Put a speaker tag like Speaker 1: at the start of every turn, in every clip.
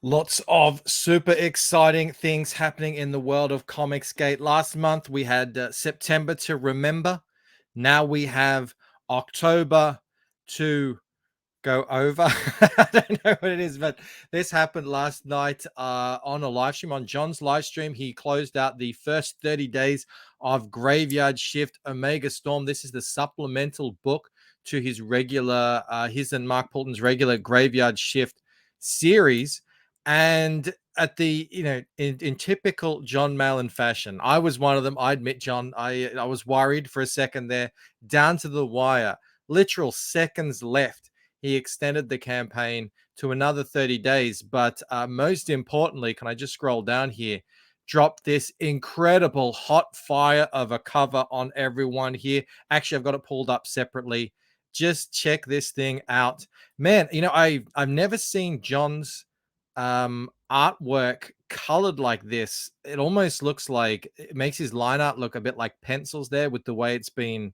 Speaker 1: Lots of super exciting things happening in the world of Comicsgate. Last month we had September to remember. Now we have October to go over. I don't know what it is, but this happened last night on a live stream, on Jon's live stream. He closed out the first 30 days of Graveyard Shift Omega Storm. This is the supplemental book to his regular, his and Mark Poulton's regular Graveyard Shift series. And at the, in typical Jon Malin fashion, I was one of them. I admit, John, I was worried for a second there, down to the wire, literal seconds left. He extended the campaign to another 30 days. But most importantly, can I just scroll down here? Drop this incredible hot fire of a cover on everyone here. Actually, I've got it pulled up separately. Just check this thing out. Man, I've never seen Jon's artwork colored like this. It almost looks like, it makes his line art look a bit like pencils there with the way it's been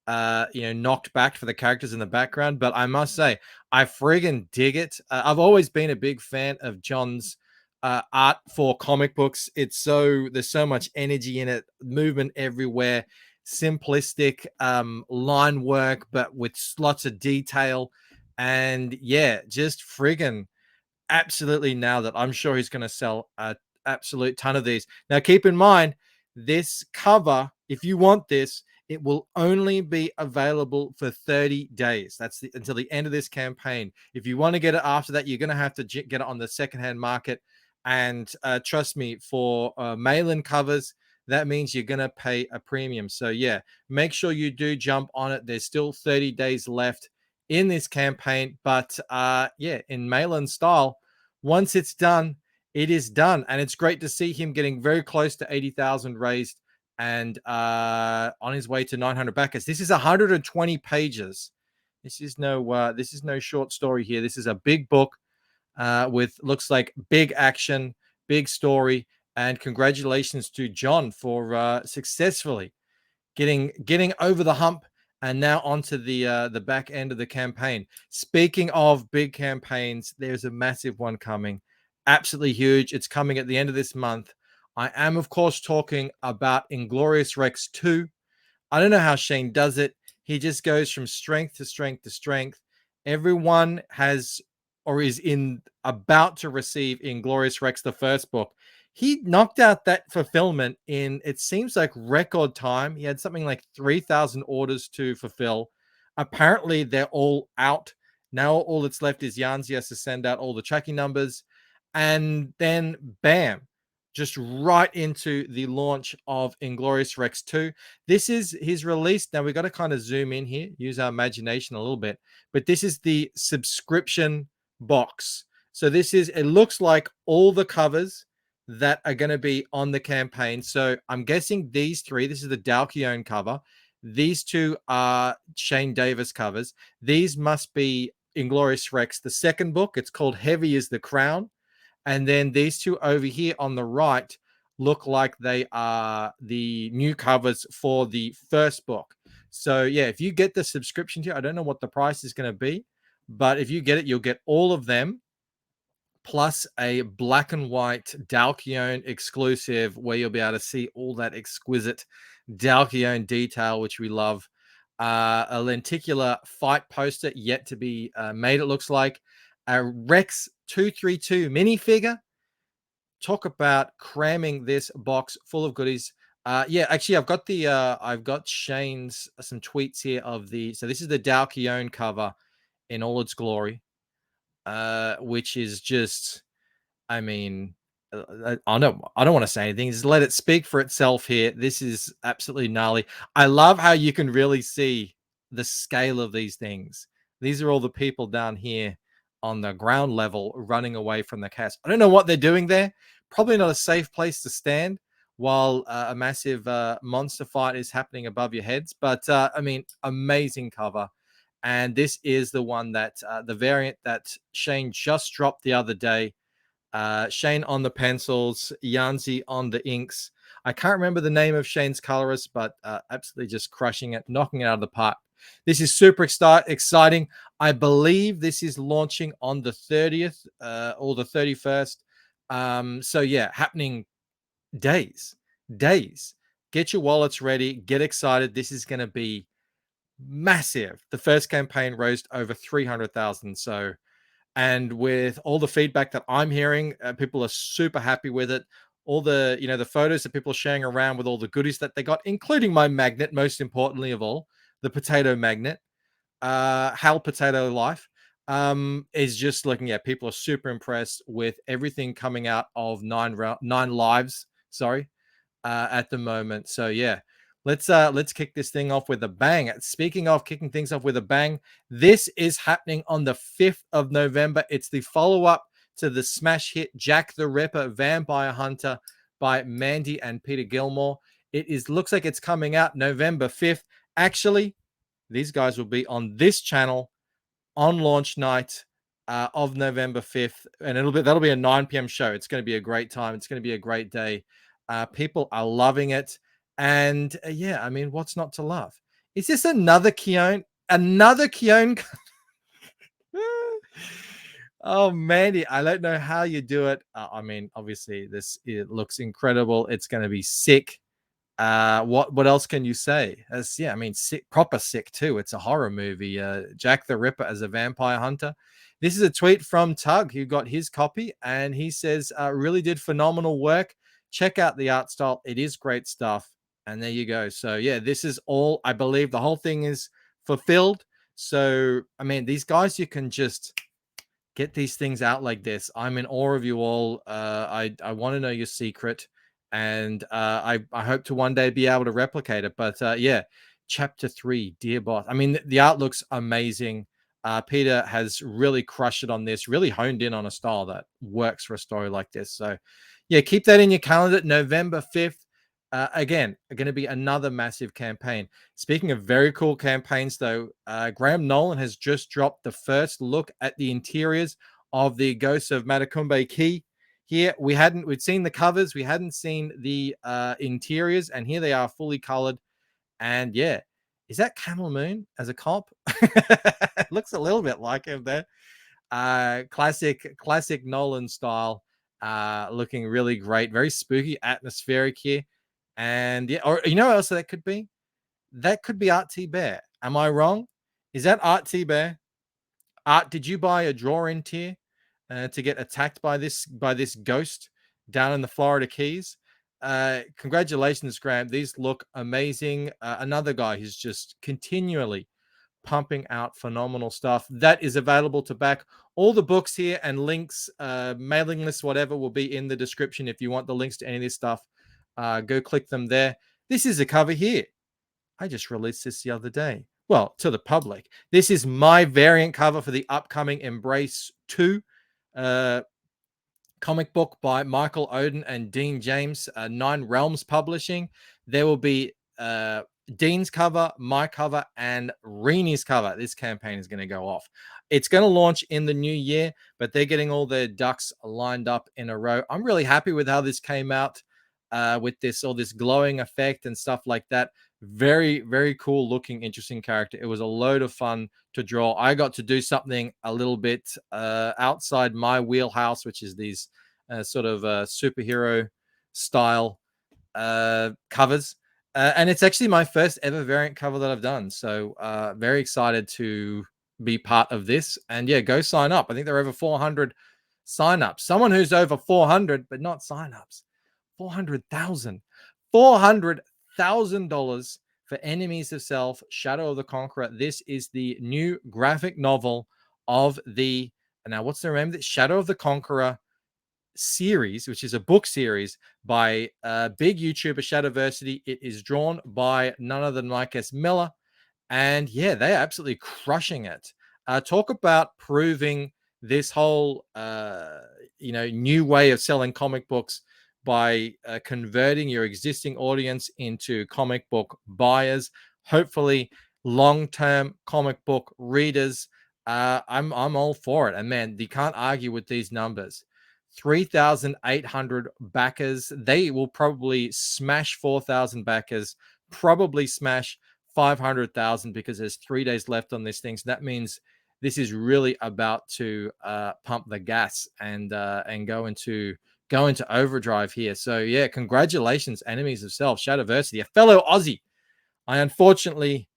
Speaker 1: knocked back for the characters in the background. But I must say, I friggin' dig it. I've always been a big fan of Jon's art for comic books. There's so much energy in it, movement everywhere, simplistic line work, but with lots of detail. And yeah, just friggin' absolutely nailed it. I'm sure he's going to sell an absolute ton of these. Now, keep in mind, this cover, if you want this, it will only be available for 30 days. That's until the end of this campaign. If you want to get it after that, you're going to have to get it on the secondhand market. And trust me, for Malin covers, that means you're going to pay a premium. So yeah, make sure you do jump on it. There's still 30 days left in this campaign. But yeah, in Malin style, once it's done, it is done. And it's great to see him getting very close to 80,000 raised and on his way to 900 backers. This is 120 pages. This is no short story here. This is a big book with, looks like, big action, big story. And congratulations to Jon for successfully getting over the hump and now onto the back end of the campaign. Speaking of big campaigns, there's a massive one coming. Absolutely huge. It's coming at the end of this month. I am, of course, talking about Inglorious Rex 2. I don't know how Shane does it. He just goes from strength to strength to strength. Everyone has or is about to receive Inglorious Rex, the first book. He knocked out that fulfillment in, it seems like, record time. He had something like 3,000 orders to fulfill. Apparently, they're all out. Now all that's left is Yanzi has to send out all the tracking numbers. And then, bam, just right into the launch of Inglorious Rex 2. This is his release. Now, we've got to kind of zoom in here, use our imagination a little bit. But this is the subscription box. So it looks like all the covers that are going to be on the campaign. So I'm guessing these three, this is the Dalkione cover. These two are Shane Davis covers. These must be Inglorious Rex, the second book. It's called Heavy is the Crown. And then these two over here on the right look like they are the new covers for the first book. So yeah, if you get the subscription tier, I don't know what the price is going to be, but if you get it, you'll get all of them, plus a black and white Dalkione exclusive where you'll be able to see all that exquisite Dalkione detail, which we love. A lenticular fight poster yet to be made, it looks like. A Rex 232 minifigure. Talk about cramming this box full of goodies. Yeah, actually, I've got Shane's some tweets here of so this is the Dalkione cover in all its glory. Which is just, I mean, I don't want to say anything. Just let it speak for itself here. This is absolutely gnarly. I love how you can really see the scale of these things. These are all the people down here on the ground level running away from the cast. I don't know what they're doing there. Probably not a safe place to stand while a massive monster fight is happening above your heads. But I mean, amazing cover. And this is the one that the variant that Shane just dropped the other day. Shane on the pencils, Yanzi on the inks. I can't remember the name of Shane's colorist, but absolutely just crushing it, knocking it out of the park. this is super exciting. I believe this is launching on the 30th or the 31st. So yeah, happening days. Get your wallets ready. Get excited. This is going to be massive. The first campaign raised over 300,000. So, and with all the feedback that I'm hearing, people are super happy with it. All the, the photos that people are sharing around with all the goodies that they got, including my magnet, most importantly of all, the potato magnet, Hal Potato Life, is just looking. Yeah, people are super impressed with everything coming out of nine lives. Sorry, at the moment. So yeah, let's kick this thing off with a bang. Speaking of kicking things off with a bang, this is happening on the 5th of November. It's the follow-up to the smash hit Jack the Ripper Vampire Hunter by Mandy and Peter Gilmore. Looks like it's coming out November 5th. Actually, these guys will be on this channel on launch night of November 5th, and that'll be a 9 p.m. show. It's going to be a great time. It's going to be a great day. People are loving it, and yeah, I mean, what's not to love? Is this another Keone? Another Keone? Oh, Mandy, I don't know how you do it. I mean, obviously, it looks incredible. It's going to be sick. What else can you say? I mean, sick, proper sick too. It's a horror movie. Jack the Ripper as a vampire hunter. This is a tweet from Tug, who got his copy, and he says, really did phenomenal work. Check out the art style. It is great stuff. And there you go. So yeah, this is all, I believe the whole thing is fulfilled. So, I mean, these guys, you can just get these things out like this. I'm in awe of you all. I want to know your secret. And I hope to one day be able to replicate it. But yeah, chapter 3, Dear Boss. I mean, the art looks amazing. Peter has really crushed it on this, really honed in on a style that works for a story like this. So yeah, keep that in your calendar. November 5th. Again, going to be another massive campaign. Speaking of very cool campaigns, though, Graham Nolan has just dropped the first look at the interiors of the Ghosts of Matacumbe Key. Here we'd seen the covers, we hadn't seen the interiors, and here they are fully colored. And yeah, is that Camel Moon as a cop? Looks a little bit like him there. Classic Nolan style, looking really great, very spooky, atmospheric here. And yeah, or you know what else that could be? That could be Art T Bear. Am I wrong? Is that Art T Bear? Art, did you buy a draw-in tier to get attacked by this ghost down in the Florida Keys? Congratulations, Graham. These look amazing. Another guy who's just continually pumping out phenomenal stuff that is available to back. All the books here and links, mailing lists, whatever, will be in the description. If you want the links to any of this stuff, go click them there. This is a cover here. I just released this the other day. Well, to the public. This is my variant cover for the upcoming Embrace 2 comic book by Michael Oden and Dean James, Nine Realms Publishing. There will be Dean's cover, my cover, and Reenie's cover. This campaign is going to go off. It's going to launch in the new year, but they're getting all their ducks lined up in a row. I'm really happy with how this came out with all this glowing effect and stuff like that. Very, very cool looking, interesting character. It was a load of fun to draw. I got to do something a little bit outside my wheelhouse, which is these sort of superhero style covers. And it's actually my first ever variant cover that I've done. So very excited to be part of this. And yeah, go sign up. I think there are over 400 signups. Someone who's over 400, but not signups. $400,000. $400,000 for Enemies of Self, Shadow of the Conqueror. This is the new graphic novel of the, now what's the name of it? Shadow of the Conqueror series, which is a book series by big YouTuber Shadowversity. It is drawn by none other than Mike S. Miller. And yeah, they're absolutely crushing it. Talk about proving this whole, new way of selling comic books by converting your existing audience into comic book buyers, hopefully long-term comic book readers. I'm all for it. And man, you can't argue with these numbers. 3,800 backers. They will probably smash 4,000 backers, probably smash 500,000 because there's 3 days left on this thing. So that means this is really about to pump the gas and go into overdrive here. So yeah, congratulations, Enemies of Self, Shadowversity, a fellow Aussie. I unfortunately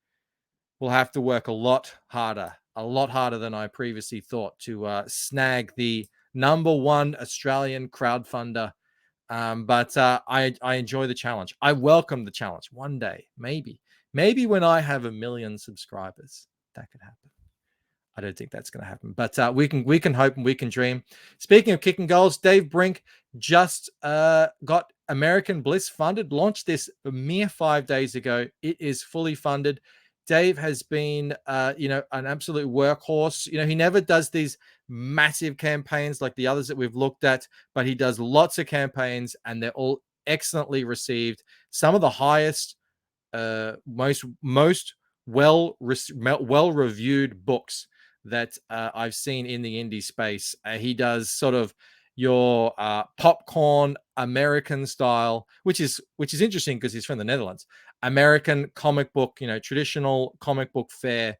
Speaker 1: will have to work a lot harder than I previously thought to snag the #1 Australian crowdfunder. But I enjoy the challenge. I welcome the challenge. One day, maybe when I have 1 million subscribers, that could happen. I don't think that's going to happen, but we can hope and we can dream. Speaking of kicking goals, Dave Brink just got American Bliss funded, launched this a mere 5 days ago. It is fully funded. Dave has been, an absolute workhorse. He never does these massive campaigns like the others that we've looked at, but he does lots of campaigns and they're all excellently received. Some of the highest, most well reviewed books that I've seen in the indie space. He does sort of your popcorn American style, which is interesting because he's from the Netherlands. American comic book, traditional comic book fare,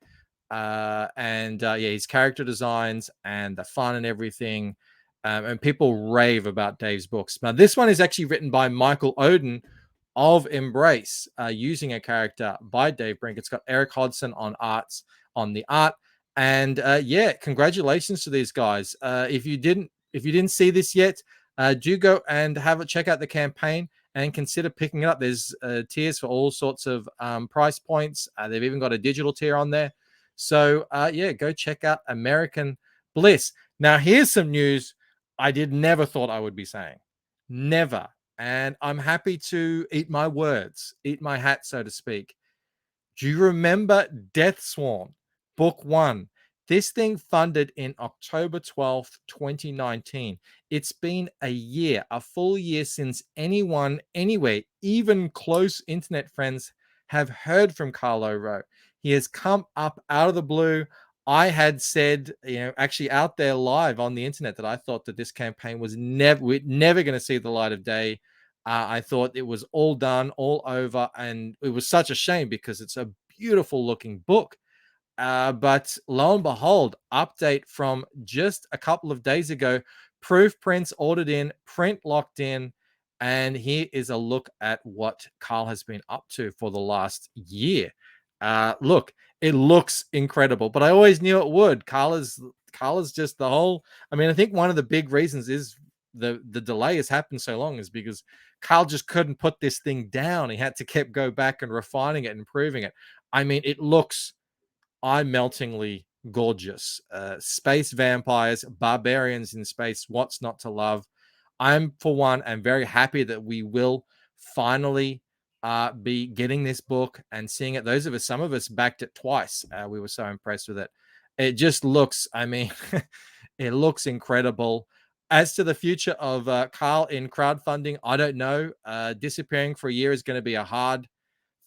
Speaker 1: and his character designs and the fun and everything, and people rave about Dave's books. Now, this one is actually written by Michael Oden of Embrace, using a character by Dave Brink. It's got Eric Hodson on the art, and congratulations to these guys. If you didn't see this yet, do go and check out the campaign and consider picking it up. There's tiers for all sorts of price points. They've even got a digital tier on there. So go check out American Bliss. Now, here's some news I never thought I would be saying. Never. And I'm happy to eat my words, eat my hat, so to speak. Do you remember Death Swarm, Book 1? This thing funded in October 12th, 2019. It's been a year, a full year since anyone, anywhere, even close internet friends have heard from Carlo Rowe. He has come up out of the blue. I had said, actually out there live on the internet, that I thought that this campaign was never going to see the light of day. I thought it was all done, all over, and it was such a shame because it's a beautiful looking book. But lo and behold, update from just a couple of days ago, proof prints ordered in, print locked in, and here is a look at what Carl has been up to for the last year. Look, it looks incredible, but I always knew it would. Carl is just the whole. I mean, I think one of the big reasons is the delay has happened so long is because Carl just couldn't put this thing down. He had to go back and refining it and improving it. I mean, it looks eye-meltingly gorgeous. Space vampires, barbarians in space, what's not to love? I'm, for one, am very happy that we will finally be getting this book and seeing it. Some of us backed it twice. We were so impressed with it. It just looks, I mean, it looks incredible. As to the future of Carl in crowdfunding, I don't know. Disappearing for a year is going to be a hard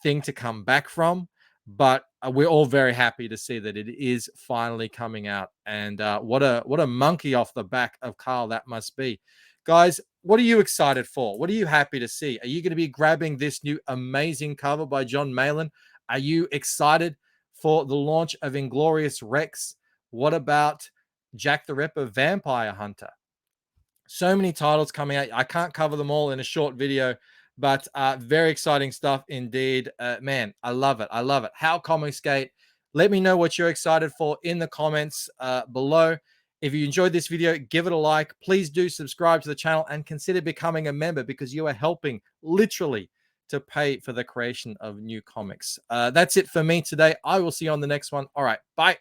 Speaker 1: thing to come back from, but we're all very happy to see that it is finally coming out. And what a monkey off the back of Carl that must be. Guys, what are you excited for? What are you happy to see? Are you going to be grabbing this new amazing cover by Jon Malin? Are you excited for the launch of Inglorious Rex? What about Jack the Ripper Vampire Hunter? So many titles coming out. I can't cover them all in a short video, but very exciting stuff indeed. Man, I love it. I love it. How Comicsgate. Let me know what you're excited for in the comments below. If you enjoyed this video, give it a like. Please do subscribe to the channel and consider becoming a member because you are helping literally to pay for the creation of new comics. That's it for me today. I will see you on the next one. All right. Bye.